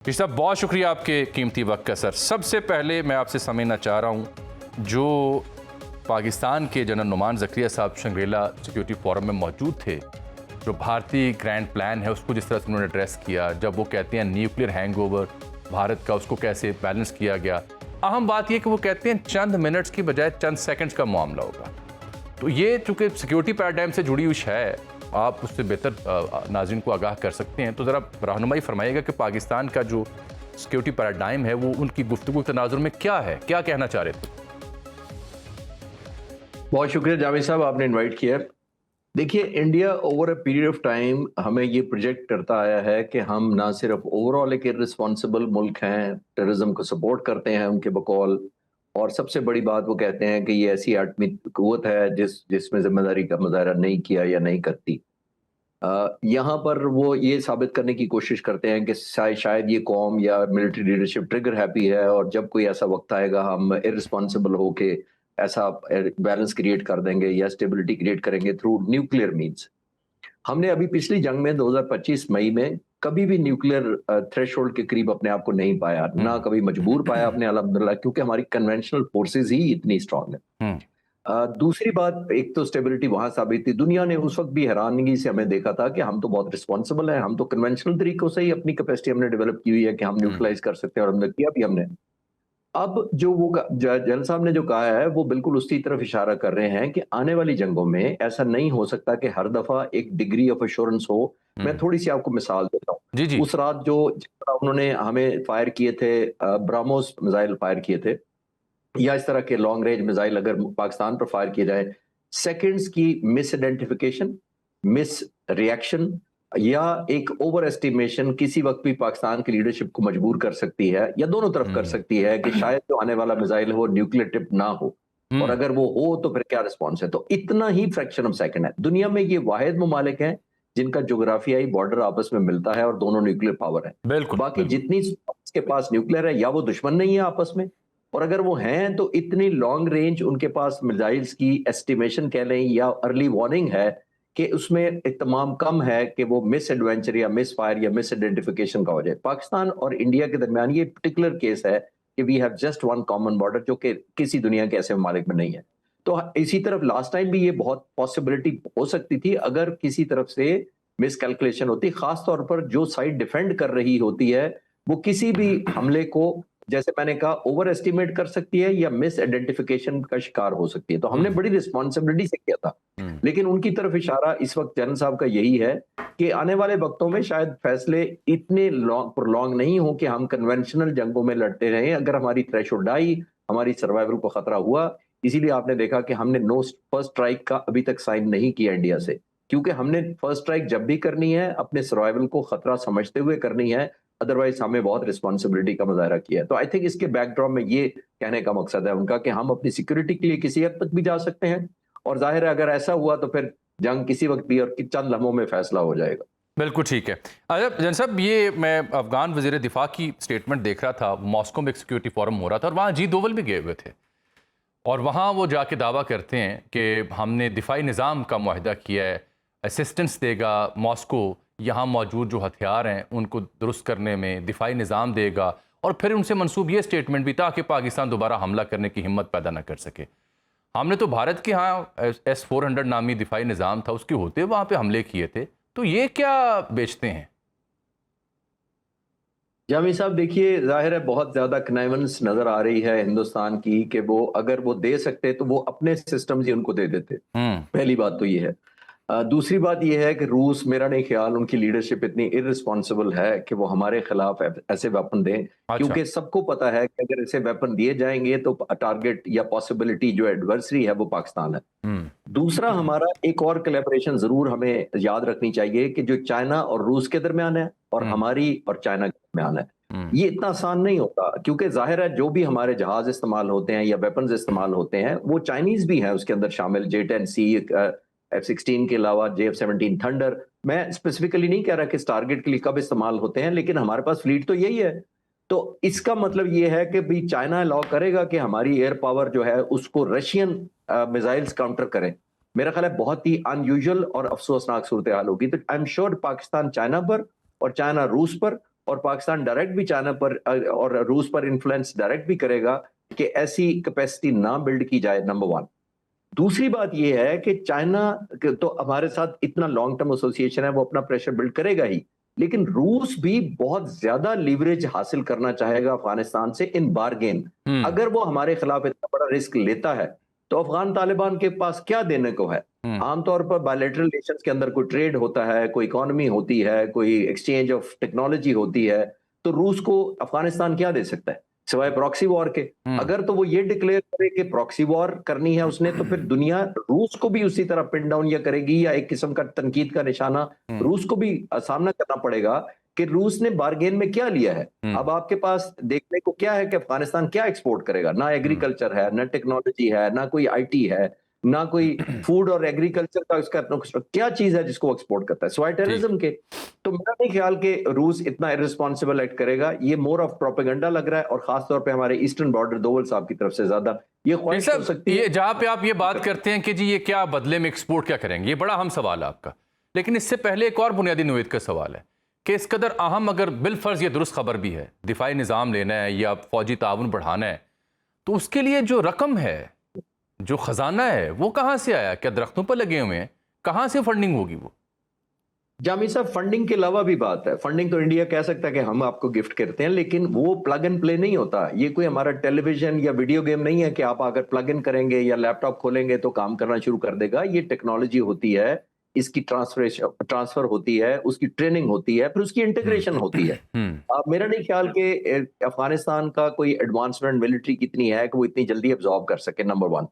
जी साहब, बहुत शुक्रिया आपके कीमती वक्त का। सर, सबसे पहले मैं आपसे समझना चाह रहा हूँ, जो पाकिस्तान के जनरल नुमान ज़करिया साहब शंग्रीला सिक्योरिटी फोरम में मौजूद थे, जो भारतीय ग्रैंड प्लान है उसको जिस तरह से उन्होंने एड्रेस किया, जब वो कहते हैं न्यूक्लियर हैंगओवर भारत का, उसको कैसे बैलेंस किया गया। अहम बात यह कि वो कहते हैं चंद मिनट्स की बजाय चंद सेकंड्स का मामला होगा। तो ये चूँकि सिक्योरिटी पैराडाइम से जुड़ी हुई है, आप उससे बेहतर नाज़रीन को आगाह कर सकते हैं। तो ज़रा रहनुमाई फरमाइएगा कि पाकिस्तान का जो सिक्योरिटी पैराडाइम है वो उनकी गुफ्तगू तनाजुर में क्या है, क्या कहना चाह रहे थे? बहुत शुक्रिया जावेद साहब, आपने इनवाइट किया। देखिए, India over a period of time हमें ये प्रोजेक्ट करता आया है कि हम ना सिर्फ ओवरऑल एक इर्रिस्पॉन्सिबल मुल्क हैं, टेररिज्म को सपोर्ट करते हैं उनके बकौल, और सबसे बड़ी बात वो कहते हैं कि ये ऐसी आटमी कुव्वत है जिसमें जिम्मेदारी का मुजाहरा नहीं किया या नहीं करती। यहाँ पर वो ये साबित करने की कोशिश करते हैं कि शायद ये कौम या मिलिट्री लीडरशिप ट्रिगर हैप्पी है, और जब कोई ऐसा वक्त आएगा हम इररिस्पॉन्सिबल होके ऐसा बैलेंस क्रिएट कर देंगे या स्टेबिलिटी क्रिएट करेंगे थ्रू न्यूक्लियर मीन्स। हमने अभी पिछली जंग में 2025 मई में कभी भी न्यूक्लियर थ्रेशोल्ड के करीब अपने आप को नहीं पाया, ना कभी मजबूर पाया अपने, अल्हम्दुलिल्लाह, क्योंकि हमारी कन्वेंशनल फोर्सेज ही इतनी स्ट्रांग है। दूसरी बात, एक तो स्टेबिलिटी वहां साबित थी। दुनिया ने उस वक्त भी हैरानगी से हमें देखा था कि हम तो बहुत रिस्पॉन्सिबल हैं, हम तो कन्वेंशनल तरीकों से ही अपनी कैपेसिटी हमने डेवलप की हुई है कि हम न्यूट्रलाइज कर सकते हैं, और हमने किया भी हमने। अब जो वो जनरल साहब ने जो कहा है वो बिल्कुल उसी तरफ इशारा कर रहे हैं कि आने वाली जंगों में ऐसा नहीं हो सकता कि हर दफा एक डिग्री ऑफ एश्योरेंस हो। मैं थोड़ी सी आपको मिसाल देता हूँ। जी जी। उस रात जो जिस तरह उन्होंने हमें फायर किए थे, ब्राह्मोस मिसाइल फायर किए थे, या इस तरह के लॉन्ग रेंज मिसाइल अगर पाकिस्तान पर फायर किए जाए, सेकंड्स की मिस आइडेंटिफिकेशन, मिस रिएक्शन या एक ओवर एस्टिमेशन किसी वक्त भी पाकिस्तान की लीडरशिप को मजबूर कर सकती है, या दोनों तरफ कर सकती है, कि शायद जो आने वाला मिसाइल है वो न्यूक्लियर टिप ना हो, और अगर वो हो तो फिर क्या रिस्पॉन्स है। तो इतना ही फ्रैक्शन ऑफ सेकंड है। दुनिया में ये वाहिद ममालिक हैं जिनका जोग्राफियाई बॉर्डर आपस में मिलता है और दोनों न्यूक्लियर पावर है। बिल्कुल बाकी बिल्कुल। जितनी के पास न्यूक्लियर है, या वो दुश्मन नहीं है आपस में, और अगर वो हैं तो इतनी लॉन्ग रेंज उनके पास मिसाइल्स की एस्टिमेशन कह लें या अर्ली वार्निंग है कि उसमें इत्माम कम है कि वो मिस एडवेंचर या मिस फायर या मिस आइडेंटिफिकेशन का हो जाए। पाकिस्तान और इंडिया के दरमियान ये पर्टिकुलर केस है कि we have just one common border, जो कि किसी दुनिया के ऐसे ममालिक में नहीं है। तो इसी तरफ लास्ट टाइम भी ये बहुत पॉसिबिलिटी हो सकती थी अगर किसी तरफ से मिस कैलकुलेशन होती, खास तौर पर जो साइड डिफेंड कर रही होती है वो किसी भी हमले को, जैसे मैंने कहा, ओवर एस्टिमेट कर सकती है या मिस आइडेंटिफिकेशन का शिकार हो सकती है। तो हमने बड़ी रिस्पॉन्सिबिलिटी से किया था, लेकिन उनकी तरफ इशारा इस वक्त जनरल साहब का यही है कि आने वाले वक्तों में शायद फैसले इतने लॉन्ग नहीं हो कि हम कन्वेंशनल जंगों में लड़ते रहें। अगर हमारी थ्रेशोल्ड आई, हमारी सर्वाइवल को खतरा हुआ, इसीलिए आपने देखा कि हमने नो फर्स्ट स्ट्राइक का अभी तक साइन नहीं किया इंडिया से, क्योंकि हमने फर्स्ट स्ट्राइक जब भी करनी है अपने सर्वाइवल को खतरा समझते हुए करनी है, अदरवाइज हमें बहुत रिस्पॉन्सिबिलिटी का मुजाहरा किया है। तो आई थिंक इसके बैकड्रॉप में ये कहने का मकसद है उनका कि हम अपनी सिक्योरिटी के लिए किसी हद तक भी जा सकते हैं, और जाहिर है अगर ऐसा हुआ तो फिर जंग किसी वक्त भी और चंद लम्हों में फैसला हो जाएगा। बिल्कुल ठीक है। अच्छा जन साहब, ये मैं अफगान वज़ीर दिफा की स्टेटमेंट देख रहा था, मॉस्को में एक सिक्योरिटी फोरम हो रहा था और वहाँ जी दोवल भी गए हुए थे, और वहाँ वो जाके दावा करते हैं कि हमने दिफाई निज़ाम का मुआहदा किया है, असिस्टेंस देगा मॉस्को, यहाँ मौजूद जो हथियार हैं उनको दुरुस्त करने में दिफाई निज़ाम देगा, और फिर उनसे मंसूब ये स्टेटमेंट भी था कि पाकिस्तान दोबारा हमला करने की हिम्मत पैदा ना कर सके। हमने तो भारत के यहाँ S-400 नामी दिफाई निज़ाम था, उसके होते वहाँ पे हमले किए थे। तो ये क्या बेचते हैं? जामी साहब, देखिए, जाहिर है बहुत ज्यादा कनाइवेंस नजर आ रही है हिंदुस्तान की कि वो अगर वो दे सकते तो वो अपने सिस्टम ही उनको दे देते। पहली बात तो ये है। दूसरी बात यह है कि रूस, मेरा नहीं ख्याल उनकी लीडरशिप इतनी इररिस्पॉन्सिबल है कि वो हमारे खिलाफ ऐसे वेपन दें, अच्छा। क्योंकि सबको पता है कि अगर ऐसे वेपन दिए जाएंगे तो टारगेट या पॉसिबिलिटी जो एडवर्सरी है वो पाकिस्तान है। दूसरा, हमारा एक और कोलैबोरेशन जरूर हमें याद रखनी चाहिए कि जो चाइना और रूस के दरमियान है और हमारी और चाइना के दरमियान है, ये इतना आसान नहीं होता, क्योंकि जाहिर है जो भी हमारे जहाज इस्तेमाल होते हैं या वेपन्स इस्तेमाल होते हैं वो चाइनीज भी हैं उसके अंदर शामिल, J-10C, F-16 के अलावा JF-17 थंडर। मैं स्पेसिफिकली नहीं कह रहा कि इस टारगेट के लिए कब इस्तेमाल होते हैं, लेकिन हमारे पास फ्लीट तो यही है। तो इसका मतलब ये है कि भी चाइना अलाउ करेगा कि हमारी एयर पावर जो है उसको रशियन मिसाइल्स काउंटर करें। मेरा ख्याल है बहुत ही अनयूजुअल और अफसोसनाक सूरत हाल होगी। तो I am sure Pakistan China पर और चाइना रूस पर और पाकिस्तान डायरेक्ट भी चाइना पर और रूस पर इन्फ्लुएंस डायरेक्ट भी करेगा कि ऐसी कैपेसिटी ना बिल्ड की जाए, नंबर वन। दूसरी बात यह है कि चाइना तो हमारे साथ इतना लॉन्ग टर्म एसोसिएशन है, वो अपना प्रेशर बिल्ड करेगा ही, लेकिन रूस भी बहुत ज्यादा लीवरेज हासिल करना चाहेगा अफगानिस्तान से इन बारगेन। अगर वो हमारे खिलाफ इतना बड़ा रिस्क लेता है तो अफगान तालिबान के पास क्या देने को है? आमतौर पर बायलैटरल रिलेशंस के अंदर कोई ट्रेड होता है, कोई इकोनॉमी होती है, कोई एक्सचेंज ऑफ टेक्नोलॉजी होती है, तो रूस को अफगानिस्तान क्या दे सकता है सिवाय प्रॉक्सी वॉर के? अगर तो वो ये डिक्लेयर करे कि प्रॉक्सी वॉर करनी है उसने, तो फिर दुनिया रूस को भी उसी तरह पिन डाउन या करेगी, या एक किस्म का तनकीद का निशाना रूस को भी सामना करना पड़ेगा कि रूस ने बारगेन में क्या लिया है। अब आपके पास देखने को क्या है कि अफगानिस्तान क्या एक्सपोर्ट करेगा? ना एग्रीकल्चर है, ना टेक्नोलॉजी है, ना कोई आईटी है, ना कोई फूड और एग्रीकल्चर का उसका क्या चीज है जिसको एक्सपोर्ट करता है सिवाय टेररिज्म के? तो मेरा नहीं ख्याल कि रूस इतना इररिस्पॉन्सिबल एक्ट करेगा। ये मोर ऑफ प्रोपेगेंडा लग रहा है, और खासतौर पे हमारे ईस्टर्न बॉर्डर दोवल साहब की तरफ से ज्यादा ये ख्वाहिश हो सकती है। ये जहां पे आप ये बात करते हैं कि जी ये क्या बदले में एक्सपोर्ट क्या करेंगे, ये बड़ा अहम सवाल है आपका, लेकिन इससे पहले एक और बुनियादी नोयत का सवाल है कि इस कदर अहम, अगर बिलफर्ज ये दुरुस्त खबर भी है, दिफाई निज़ाम लेना है या फौजी ताउन बढ़ाना है, तो उसके लिए जो रकम है, जो खजाना है, वो कहाँ से आया? क्या दरख्तों पर लगे हुए हैं? कहाँ से फंडिंग होगी वो? जामी साहब, फंडिंग के अलावा भी बात है। फंडिंग तो इंडिया कह सकता है कि हम आपको गिफ्ट करते हैं, लेकिन वो प्लग एंड प्ले नहीं होता। ये कोई हमारा टेलीविजन या वीडियो गेम नहीं है कि आप अगर प्लग इन करेंगे या लैपटॉप खोलेंगे तो काम करना शुरू कर देगा। ये टेक्नोलॉजी होती है, इसकी ट्रांसफर होती है, उसकी ट्रेनिंग होती है, फिर उसकी इंटीग्रेशन होती है। मेरा नहीं ख्याल कि अफगानिस्तान का कोई एडवांसमेंट मिलिट्री कितनी है कि वो इतनी जल्दी एब्जॉर्ब कर सके, नंबर वन।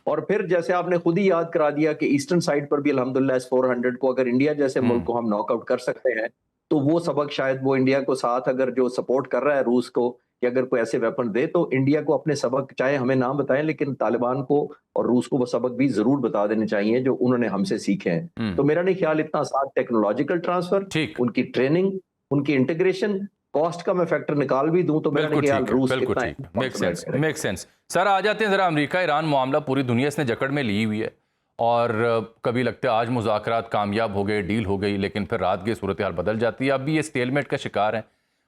और फिर जैसे आपने खुद ही याद करा दिया कि ईस्टर्न साइड पर भी अल्हम्दुलिल्लाह S-400 को अगर इंडिया जैसे मुल्क को हम नॉकआउट कर सकते हैं, तो वो सबक शायद वो इंडिया को साथ अगर जो सपोर्ट कर रहा है रूस को, कि अगर कोई ऐसे वेपन दे, तो इंडिया को अपने सबक चाहे हमें नाम बताएं, लेकिन तालिबान को और रूस को वो सबक भी जरूर बता देने चाहिए जो उन्होंने हमसे सीखे हैं। तो मेरा नहीं ख्याल इतना आसान टेक्नोलॉजिकल ट्रांसफर, उनकी ट्रेनिंग, उनकी इंटीग्रेशन, कॉस्ट का मैं फैक्टर निकाल भी दूं तो मेरा नहीं ख्याल रूस इतना मेक सेंस। सर आ जाते हैं जरा अमेरिका ईरान मामला, पूरी दुनिया इसने जकड़ में ली हुई है और कभी लगता है आज मुज़ाकरात कामयाब हो गए, डील हो गई, लेकिन फिर रात की सूरत हाल बदल जाती है। अब भी ये स्टेलमेट का शिकार है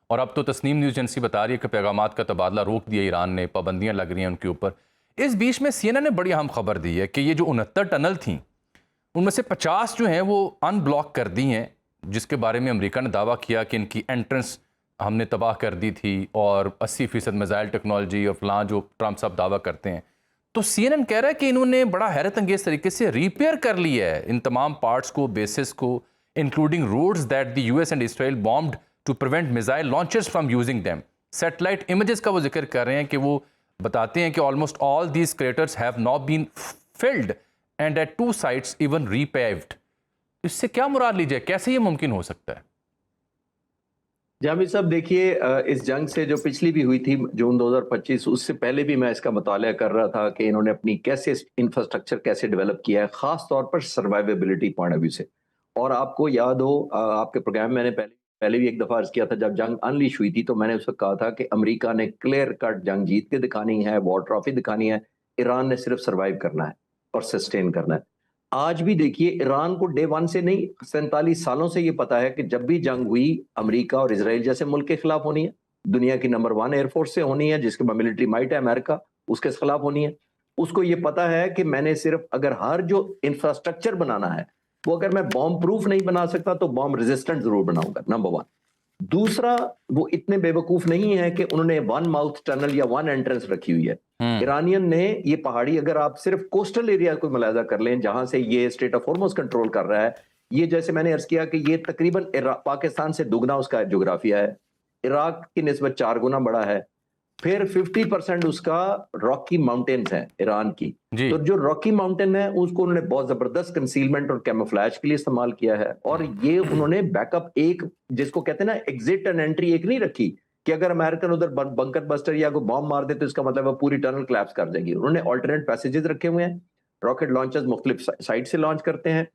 और अब तो तस्नीम न्यूज़ एजेंसी बता रही है कि पैगामात का तबादला रोक दिया ईरान ने, पाबंदियाँ लग रही हैं उनके ऊपर। इस बीच में CNN ने बड़ी अहम खबर दी है कि ये जो 69 टनल थी उनमें से 50 जो हैं वो अनब्लॉक कर दी हैं, जिसके बारे में अमेरिका ने दावा किया कि इनकी एंट्रेंस हमने तबाह कर दी थी और 80% मिसाइल टेक्नोलॉजी और फलां जो ट्रम्प साहब दावा करते हैं। तो CNN कह रहा है कि इन्होंने बड़ा हैरत अंगेज तरीके से रिपेयर कर लिया है इन तमाम पार्ट्स को, बेसिस को, including roads that the US and Israel bombed to prevent missile launchers from using them. Satellite images का वो जिक्र कर रहे हैं कि वो बताते हैं कि almost all these craters have not been filled and at 2 sites even repaved. इससे क्या मुराद लीजिए, कैसे ये मुमकिन हो सकता है? जामिद साहब देखिए, इस जंग से जो पिछली भी हुई थी जून 2025, उससे पहले भी मैं इसका मुताला कर रहा था कि इन्होंने अपनी कैसे इंफ्रास्ट्रक्चर कैसे डेवलप किया है, खास तौर पर सर्वाइवेबिलिटी पॉइंट ऑफ व्यू से। और आपको याद हो, आपके प्रोग्राम मैंने पहले भी एक दफा अर्ज किया था, जब जंग अनलीश हुई थी तो मैंने उस वक्त कहा था कि अमेरिका ने क्लियर कट जंग जीत के दिखानी है, वॉर ट्रॉफी दिखानी है, ईरान ने सिर्फ सर्वाइव करना है और सस्टेन करना है। आज भी देखिए, ईरान को डे वन से नहीं 47 सालों से ये पता है कि जब भी जंग हुई अमेरिका और इसराइल जैसे मुल्क के खिलाफ होनी है, दुनिया की नंबर 1 एयरफोर्स से होनी है जिसके पास मिलिट्री माइट है अमेरिका, उसके खिलाफ होनी है। उसको ये पता है कि मैंने सिर्फ अगर हर जो इंफ्रास्ट्रक्चर बनाना है वो अगर मैं बॉम्ब प्रूफ नहीं बना सकता तो बॉम्ब रेजिस्टेंट जरूर बनाऊंगा, नंबर 1। दूसरा, वो इतने बेवकूफ नहीं है कि उन्होंने 1 माउथ टनल या 1 एंट्रेंस रखी हुई है। ईरानियन ने ये पहाड़ी, अगर आप सिर्फ कोस्टल एरिया को मुलाहिजा कर लें जहां से ये स्टेट ऑफ हॉर्मुज़ कंट्रोल कर रहा है, ये जैसे मैंने अर्ज किया कि ये तकरीबन पाकिस्तान से दुगना उसका ज्योग्राफिया है, इराक की निस्बत 4 गुना बड़ा है, फिर 50% उसका रॉकी माउंटेन्स है ईरान की। तो जो रॉकी माउंटेन है उसको उन्होंने बहुत जबरदस्त कंसीलमेंट और कैमोफ्लेज के लिए इस्तेमाल किया है। और ये उन्होंने बैकअप एक, जिसको कहते हैं ना एग्जिट एंड एंट्री, एक नहीं रखी कि अगर अमेरिकन उधर बंकर बस्टर या कोई बॉम्ब मार दे तो इसका मतलब है पूरी टनल क्लैप्स कर जाएगी। उन्होंने ऑल्टरनेट पैसेजेस रखे हुए हैं, रॉकेट लॉन्चर्स मुख्तलिफ साइड से लॉन्च करते हैं।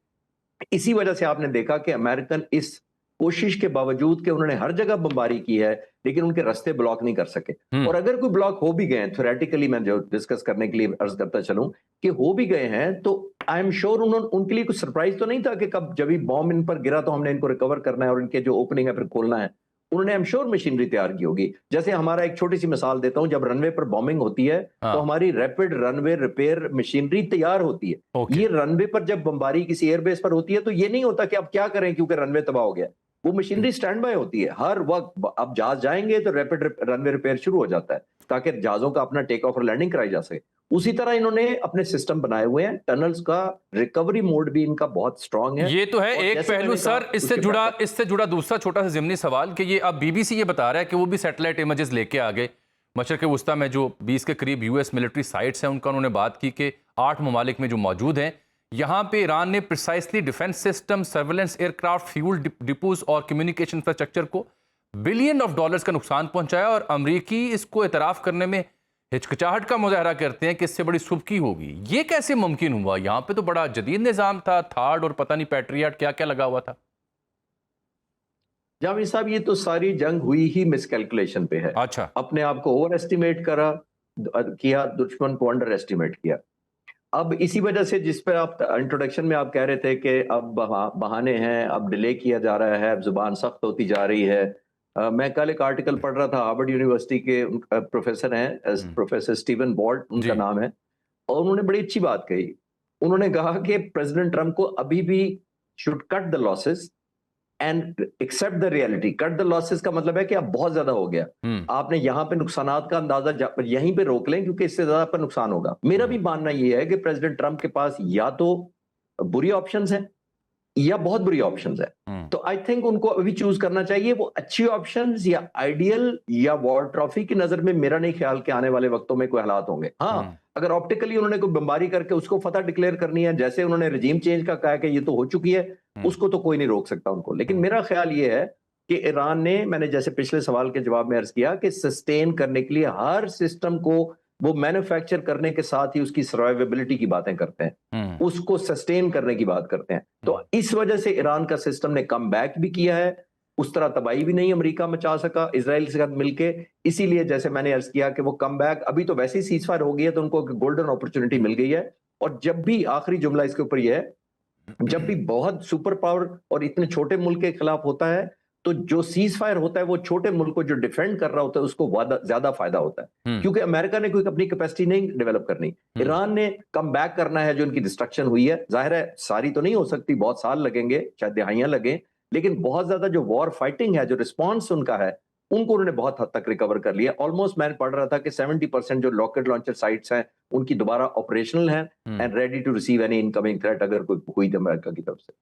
इसी वजह से आपने देखा कि अमेरिकन इस कोशिश के बावजूद कि उन्होंने हर जगह बमबारी की है लेकिन उनके रास्ते ब्लॉक नहीं कर सके। और अगर कोई ब्लॉक हो भी गए हैं, थ्योरेटिकली मैं जो डिस्कस करने के लिए अर्ज करता चलूं कि हो भी गए हैं, तो आई एम श्योर उनके लिए कुछ सरप्राइज तो नहीं था कि कब जब भी बॉम्ब इन पर गिरा तो हमने इनको रिकवर करना है और इनके जो ओपनिंग है फिर खोलना है। उन्होंने आई एम श्योर मशीनरी तैयार की होगी। जैसे हमारा एक छोटी सी मिसाल देता हूं, जब रनवे पर बॉम्बिंग होती है तो हमारी रैपिड रनवे रिपेयर मशीनरी तैयार होती है। ये रनवे पर जब बमबारी किसी एयरबेस पर होती है तो ये नहीं होता कि अब क्या करें क्योंकि रनवे तबाह हो गया, वो मशीनरी स्टैंड बाय होती है हर वक्त। अब जहाज जाएंगे तो रैपिड रनवे रिपेयर शुरू हो जाता है ताकि जहाजों का अपना टेक ऑफ और लैंडिंग कराई जा सके। उसी तरह इन्होंने अपने सिस्टम बनाए हुए हैं, टनल्स का रिकवरी मोड भी इनका बहुत स्ट्रांग है। ये तो है एक पहलू सर। इससे जुड़ा दूसरा छोटा सा ज़िमनी सवाल कि ये अब बीबीसी ये बता रहा है कि वो भी सैटेलाइट इमेजेस लेके आ गए। मशरक़ वस्ता में जो 20 के करीब यूएस मिलिट्री साइट्स हैं उनका उन्होंने बात की कि 8 ममालिक में जो मौजूद हैं, यहाँ पे ईरान ने precisely defence system, surveillance aircraft, fuel depots और कम्युनिकेशन इंफ्रास्ट्रक्चर को $बिलियन का नुकसान पहुंचाया। और अमरीकी इसको एतराफ़ करने में हिचकिचाहट का मुजाहरा करते हैं कि इससे बड़ी सुबकी होगी। ये कैसे मुमकिन हुआ? यहाँ पे तो बड़ा जदीद निज़ाम था, थार्ड और पता नहीं पैट्रियट क्या क्या लगा हुआ था। जावेद साहब, ये तो सारी जंग हुई ही मिसकैलकुलेशन पे है। अच्छा, अपने आप को ओवर एस्टिमेट किया, दुश्मन को अंडर एस्टिमेट किया। अब इसी वजह से जिस पर आप इंट्रोडक्शन में आप कह रहे थे कि अब बहाने हैं, अब डिले किया जा रहा है, अब जुबान सख्त होती जा रही है। मैं कल एक आर्टिकल पढ़ रहा था, हार्वर्ड यूनिवर्सिटी के प्रोफेसर हैं, प्रोफेसर स्टीवन बॉल्ट उनका नाम है, और उन्होंने बड़ी अच्छी बात कही। उन्होंने कहा कि प्रेसिडेंट ट्रंप को अभी भी should cut the losses and accept the reality. Cut the losses का मतलब है कि अब बहुत ज्यादा हो गया, आपने यहाँ पे नुकसानात का अंदाजा यहीं पे रोक लें क्योंकि इससे ज्यादा पर नुकसान होगा। मेरा भी मानना यह है कि प्रेसिडेंट ट्रंप के पास या तो बुरी ऑप्शंस हैं या बहुत बुरी ऑप्शंस है। तो आई थिंक उनको अभी चूज करना चाहिए, वो अच्छी ऑप्शंस या आइडियल या वॉर ट्रॉफी की नजर में मेरा नहीं ख्याल कि आने वाले वक्तों में कोई हालात होंगे। हाँ, अगर ऑप्टिकली उन्होंने कोई बमबारी करके उसको फतह डिक्लेयर करनी है, जैसे उन्होंने रजीम चेंज का कहा कि ये तो हो चुकी है, उसको तो कोई नहीं रोक सकता उनको। लेकिन मेरा ख्याल ये है कि ईरान ने, मैंने जैसे पिछले सवाल के जवाब में अर्ज किया कि सस्टेन करने के लिए हर सिस्टम को वो मैन्युफैक्चर करने के साथ ही उसकी सर्वाइवेबिलिटी की बातें करते हैं, उसको सस्टेन करने की बात करते हैं। तो इस वजह से ईरान का सिस्टम ने कम बैक भी किया है, उस तरह तबाही भी नहीं अमेरिका मचा सका इजराइल के साथ मिलके। इसीलिए जैसे मैंने अर्ज किया कि वो कम बैक, अभी तो वैसे ही सीजफायर हो गई है तो उनको गोल्डन अपॉर्चुनिटी मिल गई है। और जब भी, आखिरी जुमला इसके ऊपर यह है, जब भी बहुत सुपर पावर और इतने छोटे मुल्क के खिलाफ होता है तो जो सीज फायर होता है वो छोटे मुल्क को जो डिफेंड कर रहा होता है उसको ज्यादा फायदा होता है, क्योंकि अमेरिका ने कोई अपनी कैपेसिटी नहीं डेवलप करनी, ईरान ने कम बैक करना है। जो इनकी डिस्ट्रक्शन हुई है, जाहिर है सारी तो नहीं हो सकती, बहुत साल लगेंगे, शायद दिहाइयां लगे, लेकिन बहुत ज्यादा जो वॉर फाइटिंग है, जो रिस्पॉन्स उनका है, उनको उन्होंने बहुत हद तक रिकवर कर लिया। ऑलमोस्ट मैंने पढ़ रहा था कि 70% जो रॉकेट लॉन्चर साइट्स हैं उनकी दोबारा ऑपरेशनल हैं and ready to receive any incoming threat अगर कोई हुई अमेरिका की तरफ से।